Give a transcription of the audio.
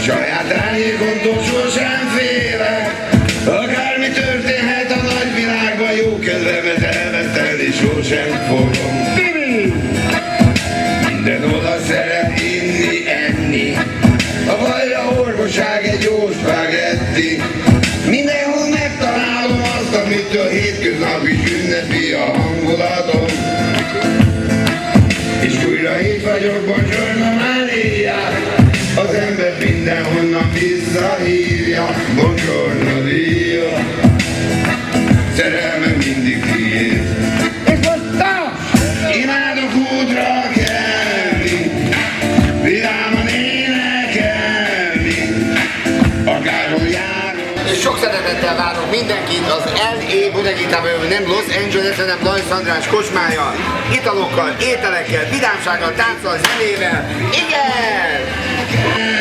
saját árnyékontól sosem félek. Akármi történhet a nagyvilágban, jó kedvemet elveszteni sosem fogom. Mindenhol szeret inni, enni, a vajra orvoság egy jó spagetti. Mindenhol megtalálom azt, amitől hétköznap is ünnepi a hangulatom. És újra itt vagyok, Buongiorno Maria, az ember mindenhonnan visszahívja. Buongiorno Dio, szerelmem mindig tiéd. És most imádok útra kelni, vidáman énekelni, akárhol járok. És sok szeretettel várok mindenkit az L.A. Bodegitában, nem Los Angeles, hanem Lajsz András kocsmája, italokkal, ételekkel, vidámsággal, tánccal, zenével. Igen!